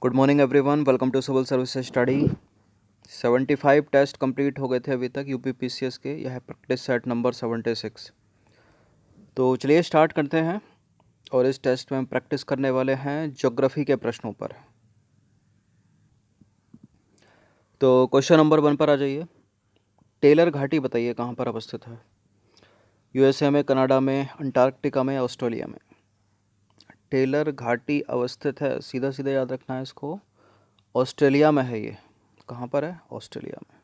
Good morning everyone, welcome to civil service study. 75 test complete हो गए थे अभी तक यूपीपीसीएस के। यह है प्रैक्टिस सेट नंबर 76। तो चलिए स्टार्ट करते हैं। और इस टेस्ट में हम प्रैक्टिस करने वाले हैं ज्योग्राफी के प्रश्नों पर। तो क्वेश्चन नंबर 1 पर आ जाइए। टेलर घाटी बताइए कहाँ पर अवस्थित है। यूएसए में, कनाडा में, अंटार्कटिका में, ऑस्ट्रेलिया में। टेलर घाटी अवस्थित है, सीधा सीधा याद रखना है इसको, ऑस्ट्रेलिया में है ये। कहाँ पर है? ऑस्ट्रेलिया में।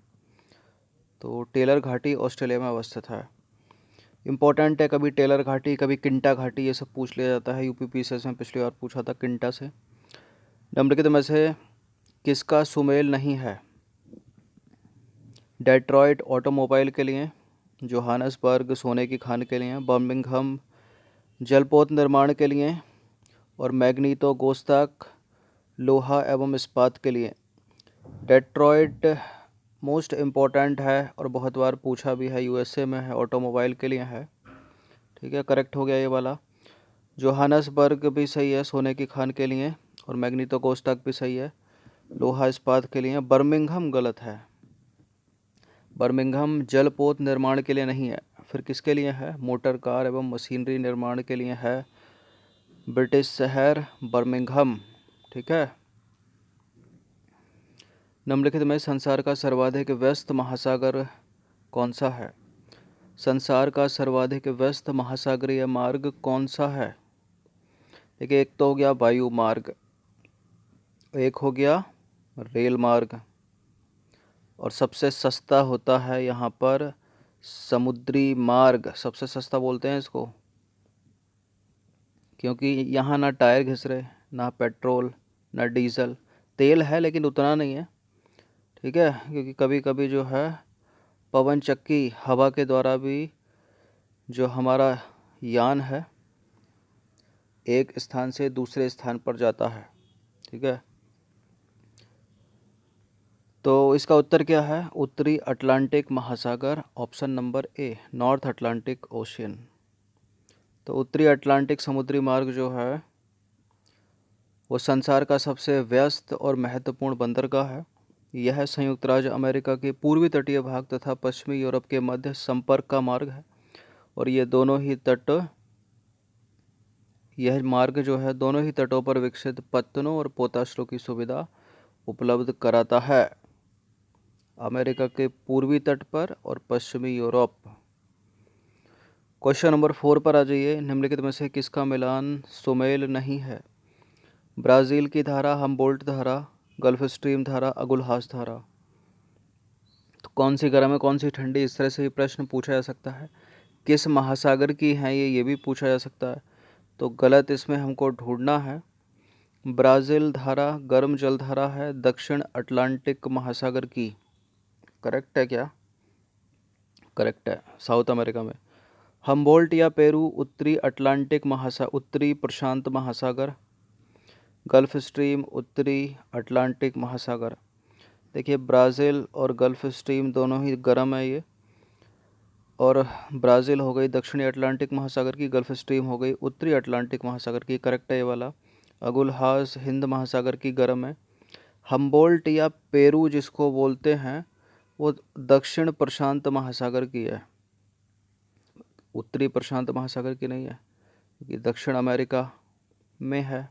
तो टेलर घाटी ऑस्ट्रेलिया में अवस्थित है। इम्पोर्टेंट है, कभी टेलर घाटी, कभी किंटा घाटी, ये सब पूछ लिया जाता है। यूपीपीसीएस में पिछली बार पूछा था किंटा से। निम्नलिखित में से किसका सुमेल नहीं है? डेट्रॉयट ऑटोमोबाइल के लिए, जोहानसबर्ग सोने की खान के लिए, बर्मिंघम जलपोत निर्माण के लिए, और मैग्नीतो गोस्ताक लोहा एवं इस्पात के लिए। डेट्रॉयट मोस्ट इम्पोर्टेंट है और बहुत बार पूछा भी है, यूएसए में है, ऑटोमोबाइल के लिए है। ठीक है, करेक्ट हो गया ये वाला। जोहानसबर्ग भी सही है सोने की खान के लिए, और मैग्नीतो कोस्टाक भी सही है लोहा इस्पात के लिए। बर्मिंघम गलत है, बर्मिंघम जलपोत निर्माण के लिए नहीं है। फिर किसके लिए है? मोटर कार एवं मशीनरी निर्माण के लिए है ब्रिटिश शहर बर्मिंघम। ठीक है। निम्नलिखित में संसार का सर्वाधिक व्यस्त महासागर कौन सा है? संसार का सर्वाधिक व्यस्त महासागरीय मार्ग कौन सा है? देखिए, एक तो हो गया वायु मार्ग, एक हो गया रेल मार्ग, और सबसे सस्ता होता है यहाँ पर समुद्री मार्ग। सबसे सस्ता बोलते हैं इसको, क्योंकि यहाँ ना टायर घिस रहे, ना पेट्रोल, ना डीजल। तेल है लेकिन उतना नहीं है। ठीक है, क्योंकि कभी कभी जो है पवन चक्की हवा के द्वारा भी जो हमारा यान है एक स्थान से दूसरे स्थान पर जाता है। ठीक है, तो इसका उत्तर क्या है? उत्तरी अटलांटिक महासागर, option number A, north Atlantic ocean. तो उत्तरी अटलांटिक समुद्री मार्ग जो है वो संसार का सबसे व्यस्त और महत्वपूर्ण बंदरगाह है। यह संयुक्त राज्य अमेरिका के पूर्वी तटीय भाग तथा पश्चिमी यूरोप के मध्य संपर्क का मार्ग है, और यह मार्ग जो है दोनों ही तटों पर विकसित पत्तनों और पोताश्रों की सुविधा उपलब्ध कराता है। अमेरिका के पूर्वी तट पर और पश्चिमी यूरोप। क्वेश्चन नंबर 4 पर आ जाइए। निम्नलिखित में से किसका मिलान सुमेल नहीं है? ब्राज़ील की धारा, हम्बोल्ट धारा, गल्फ स्ट्रीम धारा, अगुलहास धारा। तो कौन सी गर्म है, कौन सी ठंडी, इस तरह से भी प्रश्न पूछा जा सकता है। किस महासागर की है ये भी पूछा जा सकता है। तो गलत इसमें हमको ढूंढना है। ब्राज़ील धारा गर्म जल धारा है दक्षिण अटलांटिक महासागर की। करेक्ट है क्या? करेक्ट है, साउथ अमेरिका में। हम्बोल्ट या पेरू उत्तरी प्रशांत महासागर, गल्फ स्ट्रीम उत्तरी अटलांटिक महासागर। देखिए, ब्राज़ील और गल्फ स्ट्रीम दोनों ही गर्म है ये, और ब्राज़ील हो गई दक्षिणी अटलांटिक महासागर की, गल्फ स्ट्रीम हो गई उत्तरी अटलांटिक महासागर की। करेक्ट है ये वाला। अगुलहास हिंद महासागर की गर्म है। हम्बोल्ट या पेरू जिसको बोलते हैं वो दक्षिण प्रशांत महासागर की है, उत्तरी प्रशांत महासागर की नहीं है, क्योंकि दक्षिण अमेरिका में है।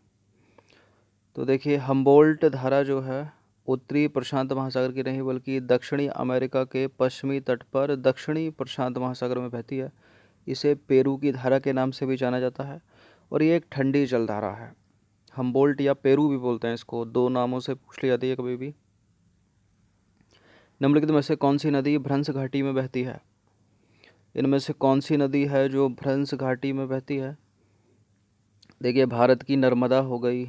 तो देखिए, हम्बोल्ट धारा जो है उत्तरी प्रशांत महासागर की नहीं, बल्कि दक्षिणी अमेरिका के पश्चिमी तट पर दक्षिणी प्रशांत महासागर में बहती है। इसे पेरू की धारा के नाम से भी जाना जाता है, और ये एक ठंडी जलधारा है। हम्बोल्ट या पेरू भी बोलते हैं इसको, दो नामों से पूछ ली जाती है कभी भी। निम्नलिखित में से कौन सी नदी भ्रंश घाटी में बहती है? इनमें से कौन सी नदी है जो भ्रंश घाटी में बहती है? देखिए, भारत की नर्मदा हो गई,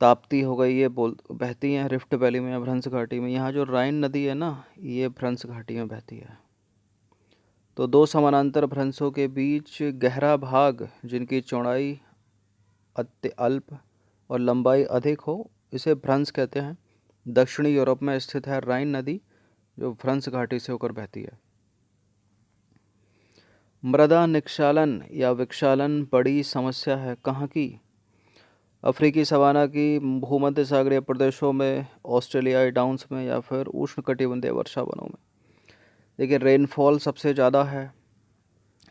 ताप्ती हो गई, ये बहती हैं रिफ्ट वैली में या भ्रंश घाटी में। यहाँ जो राइन नदी है ना, ये भ्रंश घाटी में बहती है। तो दो समानांतर भ्रंशों के बीच गहरा भाग जिनकी चौड़ाई अल्प और लंबाई अधिक हो, इसे भ्रंश कहते हैं। दक्षिणी यूरोप में स्थित है राइन नदी, जो भ्रंश घाटी से होकर बहती है। मृदा निक्षालन या विक्षालन बड़ी समस्या है कहाँ की? अफ्रीकी सवाना की भूमध्य सागरीय प्रदेशों में, ऑस्ट्रेलियाई डाउन्स में, या फिर उष्णकटिबंधीय वर्षा वनों में। देखिए रेनफॉल सबसे ज़्यादा है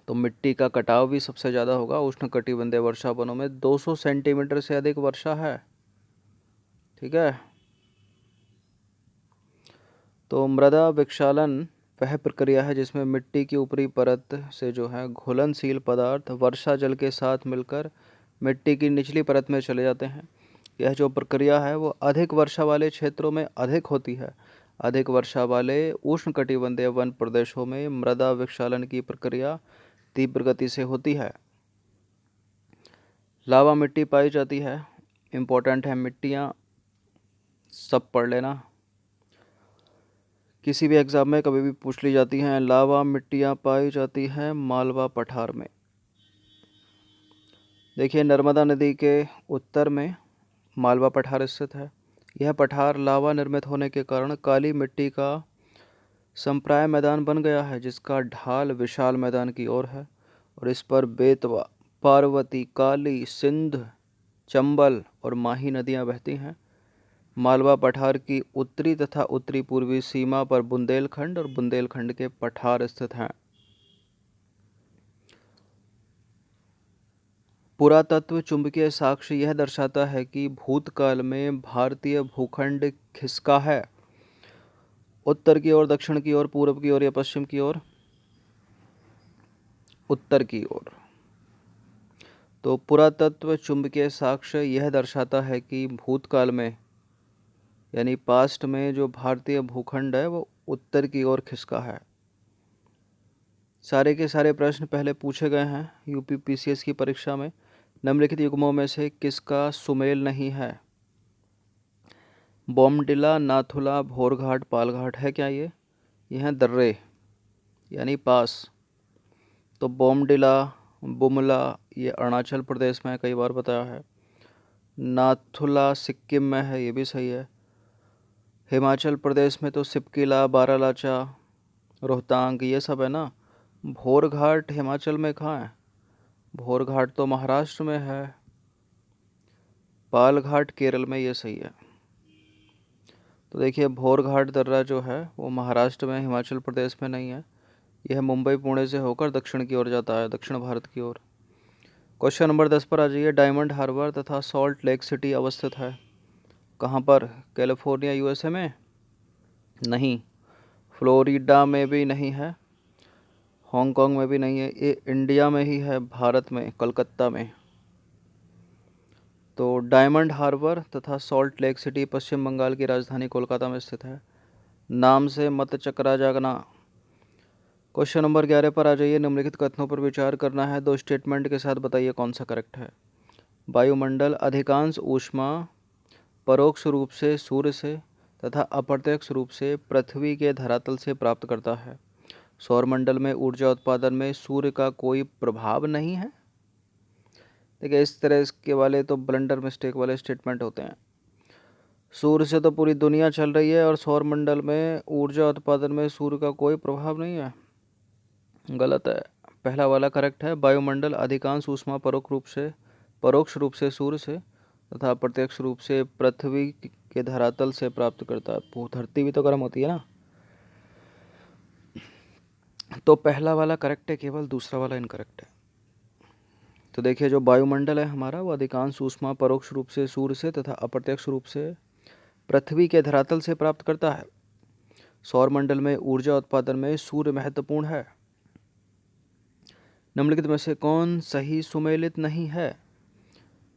तो मिट्टी का कटाव भी सबसे ज़्यादा होगा। उष्णकटिबंधीय वर्षा वनों में 200 सेंटीमीटर से अधिक वर्षा है। ठीक है। तो मृदा विक्षालन वह प्रक्रिया है जिसमें मिट्टी की ऊपरी परत से जो है घुलनशील पदार्थ वर्षा जल के साथ मिलकर मिट्टी की निचली परत में चले जाते हैं। यह जो प्रक्रिया है वो अधिक वर्षा वाले क्षेत्रों में अधिक होती है। अधिक वर्षा वाले उष्णकटिबंधीय वन प्रदेशों में मृदा विक्षालन की प्रक्रिया तीव्र गति से होती है। लावा मिट्टी पाई जाती है। इम्पोर्टेंट है मिट्टियाँ, सब पढ़ लेना, किसी भी एग्ज़ाम में कभी भी पूछ ली जाती हैं। लावा मिट्टियाँ पाई जाती हैं मालवा पठार में। देखिए नर्मदा नदी के उत्तर में मालवा पठार स्थित है। यह पठार लावा निर्मित होने के कारण काली मिट्टी का संप्राय मैदान बन गया है, जिसका ढाल विशाल मैदान की ओर है और इस पर बेतवा, पार्वती, काली, सिंध, चंबल और माही नदियाँ बहती हैं। मालवा पठार की उत्तरी तथा उत्तरी पूर्वी सीमा पर बुंदेलखंड और बुंदेलखंड के पठार स्थित हैं। पुरातत्व चुंबकीय साक्ष्य यह दर्शाता है कि भूतकाल में भारतीय भूखंड खिसका है। उत्तर की ओर, दक्षिण की ओर, पूर्व की ओर या पश्चिम की ओर? उत्तर की ओर। तो पुरातत्व चुंबकीय साक्ष्य यह दर्शाता है कि भूतकाल में यानी पास्ट में जो भारतीय भूखंड है वो उत्तर की ओर खिसका है। सारे के सारे प्रश्न पहले पूछे गए हैं यूपी पीसीएस की परीक्षा में। निम्नलिखित युग्मों में से किसका सुमेल नहीं है? बोमडिला, नाथुला, भोरघाट, पालघाट है क्या ये? हैं दर्रे यानी पास। तो बोमडिला, बुमला ये अरुणाचल प्रदेश में है, कई बार बताया है। नाथुला सिक्किम में है, ये भी सही है। हिमाचल प्रदेश में तो सिपकिला, बारालाचा, रोहतांग ये सब है ना। भोरघाट हिमाचल में कहाँ है? भोरघाट तो महाराष्ट्र में है। पालघाट केरल में, ये सही है। तो देखिए भोरघाट दर्रा जो है वो महाराष्ट्र में, हिमाचल प्रदेश में नहीं है। यह मुंबई पुणे से होकर दक्षिण की ओर जाता है, दक्षिण भारत की ओर। क्वेश्चन नंबर 10 पर आ जाइए। डायमंड हार्बर तथा सॉल्ट लेक सिटी अवस्थित है कहाँ पर? कैलिफोर्निया यूएसए में? नहीं। फ्लोरिडा में भी नहीं है, हांगकांग में भी नहीं है, ये इंडिया में ही है, भारत में, कलकत्ता में। तो डायमंड हार्बर तथा सॉल्ट लेक सिटी पश्चिम बंगाल की राजधानी कोलकाता में स्थित है। नाम से मत चकरा जागना। क्वेश्चन नंबर 11 पर आ जाइए। निम्नलिखित कथनों पर विचार करना है, दो स्टेटमेंट के साथ बताइए कौन सा करेक्ट है। वायुमंडल अधिकांश ऊष्मा परोक्ष रूप से सूर्य से तथा अप्रत्यक्ष रूप से पृथ्वी के धरातल से प्राप्त करता है। सौरमंडल में ऊर्जा उत्पादन में सूर्य का कोई प्रभाव नहीं है। देखिए इस तरह के वाले तो ब्लंडर मिस्टेक वाले स्टेटमेंट होते हैं। सूर्य से तो पूरी दुनिया चल रही है और सौरमंडल में ऊर्जा उत्पादन में सूर्य का कोई प्रभाव नहीं है, गलत है। पहला वाला करेक्ट है। वायुमंडल अधिकांश ऊष्मा परोक्ष रूप से सूर्य से तथा प्रत्यक्ष रूप से पृथ्वी के धरातल से प्राप्त करता है। धरती भी तो गर्म होती है ना। तो पहला वाला करेक्ट है, केवल दूसरा वाला इनकरेक्ट है। तो देखिए जो वायुमंडल है हमारा वो अधिकांश ऊष्मा परोक्ष रूप से सूर्य से तथा अप्रत्यक्ष रूप से पृथ्वी के धरातल से प्राप्त करता है। सौरमंडल में ऊर्जा उत्पादन में सूर्य महत्वपूर्ण है। निम्नलिखित में से कौन सही सुमेलित नहीं है?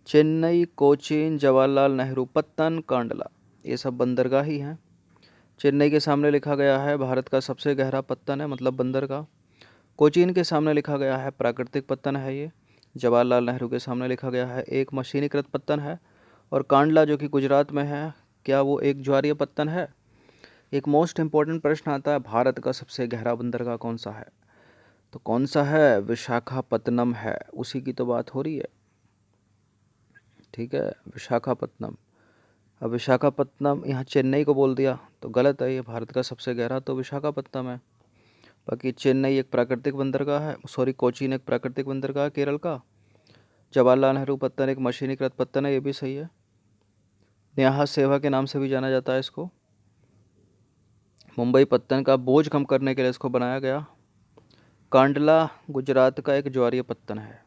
चेन्नई, कोचीन, जवाहरलाल नेहरू, पत्तन, कांडला ये सब बंदरगाह ही हैं। चेन्नई के सामने लिखा गया है भारत का सबसे गहरा पत्तन है, मतलब बंदरगाह। कोचीन के सामने लिखा गया है प्राकृतिक पत्तन है ये। जवाहरलाल नेहरू के सामने लिखा गया है एक मशीनीकृत पत्तन है। और कांडला जो कि गुजरात में है, क्या वो एक ज्वारीय पत्तन है? एक मोस्ट इम्पॉर्टेंट प्रश्न आता है, भारत का सबसे गहरा बंदरगाह कौन सा है? तो कौन सा है? विशाखापत्तनम है, उसी की तो बात हो रही है। ठीक है, विशाखापत्तनम। अब विशाखापत्तनम यहाँ चेन्नई को बोल दिया तो गलत है, ये भारत का सबसे गहरा तो विशाखापत्तनम है। बाकी चेन्नई एक प्राकृतिक बंदरगाह है, सॉरी कोचीन एक प्राकृतिक बंदरगाह है केरल का। जवाहरलाल नेहरू पत्तन एक मशीनीकृत पत्तन है, ये भी सही है। न्याहा सेवा के नाम से भी जाना जाता है इसको। मुंबई पत्तन का बोझ कम करने के लिए इसको बनाया गया। कांडला गुजरात का एक ज्वारीय पत्तन है।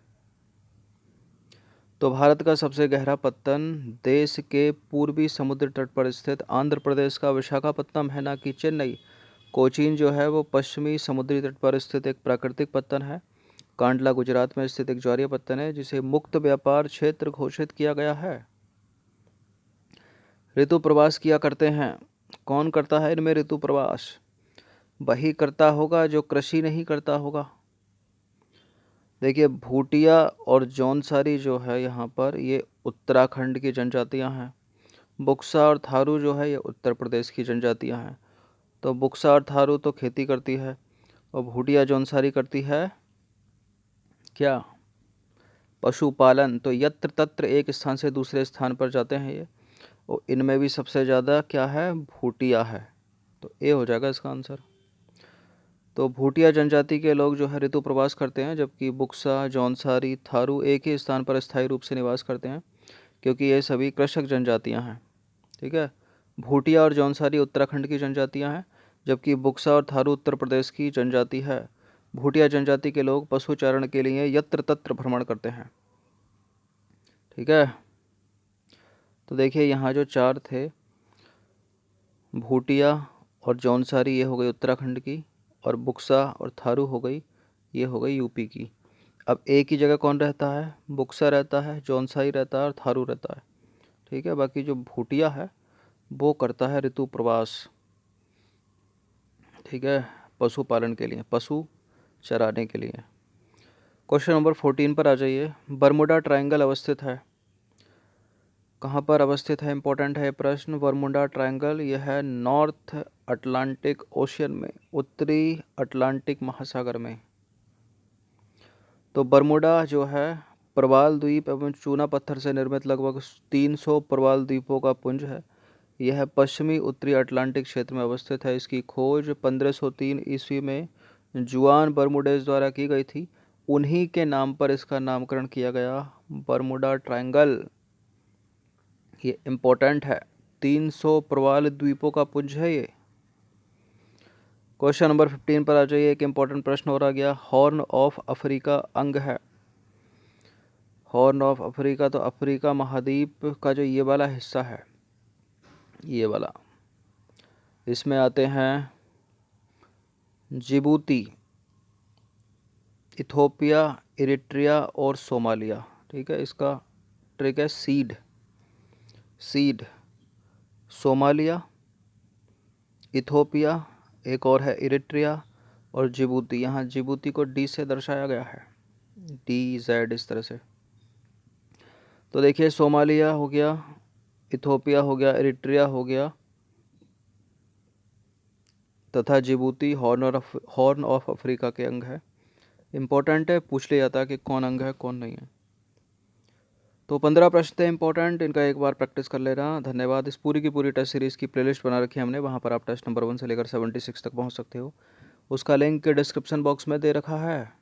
तो भारत का सबसे गहरा पत्तन देश के पूर्वी समुद्र तट पर स्थित आंध्र प्रदेश का विशाखापत्तनम है, ना कि चेन्नई। कोचीन जो है वो पश्चिमी समुद्री तट पर स्थित एक प्राकृतिक पत्तन है। कांडला गुजरात में स्थित एक ज्वारीय पत्तन है जिसे मुक्त व्यापार क्षेत्र घोषित किया गया है। ऋतु प्रवास किया करते हैं, कौन करता है इनमें ऋतु प्रवास? वही करता होगा जो कृषि नहीं करता होगा। देखिए भूटिया और जौनसारी जो है यहाँ पर ये उत्तराखंड की जनजातियाँ हैं। बुक्सा और थारू जो है ये उत्तर प्रदेश की जनजातियाँ हैं। तो बुक्सा और थारू तो खेती करती है और भूटिया जौनसारी करती है क्या? पशुपालन। तो यत्र तत्र एक स्थान से दूसरे स्थान पर जाते हैं ये, और इनमें भी सबसे ज़्यादा क्या है? भूटिया है। तो ए हो जाएगा इसका आंसर। तो भूटिया जनजाति के लोग जो है ऋतु प्रवास करते हैं, जबकि बुक्सा जौनसारी थारू एक ही स्थान पर स्थायी रूप से निवास करते हैं, क्योंकि ये सभी कृषक जनजातियां हैं। ठीक है। भूटिया और जौनसारी उत्तराखंड की जनजातियां हैं, जबकि बुक्सा और थारू उत्तर प्रदेश की जनजाति है। भूटिया जनजाति के लोग पशुचारण के लिए यत्र तत्र भ्रमण करते हैं। ठीक है। तो देखिए यहाँ जो चार थे, भूटिया और जौनसारी ये हो गई उत्तराखंड की, और बुक्सा और थारू हो गई, ये हो गई यूपी की। अब एक ही जगह कौन रहता है? बुक्सा रहता है, जौनसारी रहता है और थारू रहता है। ठीक है। बाकी जो भूटिया है वो करता है ऋतु प्रवास। ठीक है। पशुपालन के लिए, पशु चराने के लिए। क्वेश्चन नंबर 14 पर आ जाइए। बरमुडा ट्रायंगल अवस्थित है, कहाँ पर अवस्थित है? इंपॉर्टेंट है प्रश्न। बरमुडा ट्रायंगल यह है नॉर्थ अटलांटिक ओशियन में, उत्तरी अटलांटिक महासागर में। तो बरमुडा जो है प्रवाल द्वीप एवं चूना पत्थर से निर्मित लगभग 300 प्रवाल द्वीपों का पुंज है। यह पश्चिमी उत्तरी अटलांटिक क्षेत्र में अवस्थित है। इसकी खोज 1503 ईस्वी में जुआन बर्मुडेज द्वारा की गई थी। उन्हीं के नाम पर इसका नामकरण किया गया, बरमुडा ट्रायंगल। ये इम्पोर्टेंट है, 300 प्रवाल द्वीपों का पुंज है ये। क्वेश्चन नंबर 15 पर आ जाइए। एक इम्पोर्टेंट प्रश्न और आ गया। हॉर्न ऑफ अफ्रीका अंग है। हॉर्न ऑफ अफ्रीका, तो अफ्रीका महाद्वीप का जो ये वाला हिस्सा है, ये वाला, इसमें आते हैं जिबूती, इथोपिया, इरिट्रिया और सोमालिया। ठीक है। इसका ट्रिक है सीड, सोमालिया, इथोपिया, एक और है इरिट्रिया और जिबूती। यहाँ जिबूती को डी से दर्शाया गया है, DZ इस तरह से। तो देखिए सोमालिया हो गया, इथोपिया हो गया, इरिट्रिया हो गया तथा जिबूती हॉर्न ऑफ अफ्रीका के अंग है। इम्पोर्टेंट है, पूछ लिया जाता है कि कौन अंग है कौन नहीं है। तो 15 प्रश्न थे इंपॉर्टेंट, इनका एक बार प्रैक्टिस कर लेना। धन्यवाद। इस पूरी की पूरी टेस्ट सीरीज़ की प्लेलिस्ट बना रखी है हमने, वहाँ पर आप टेस्ट नंबर 1 से लेकर 76 तक पहुँच सकते हो। उसका लिंक डिस्क्रिप्शन बॉक्स में दे रखा है।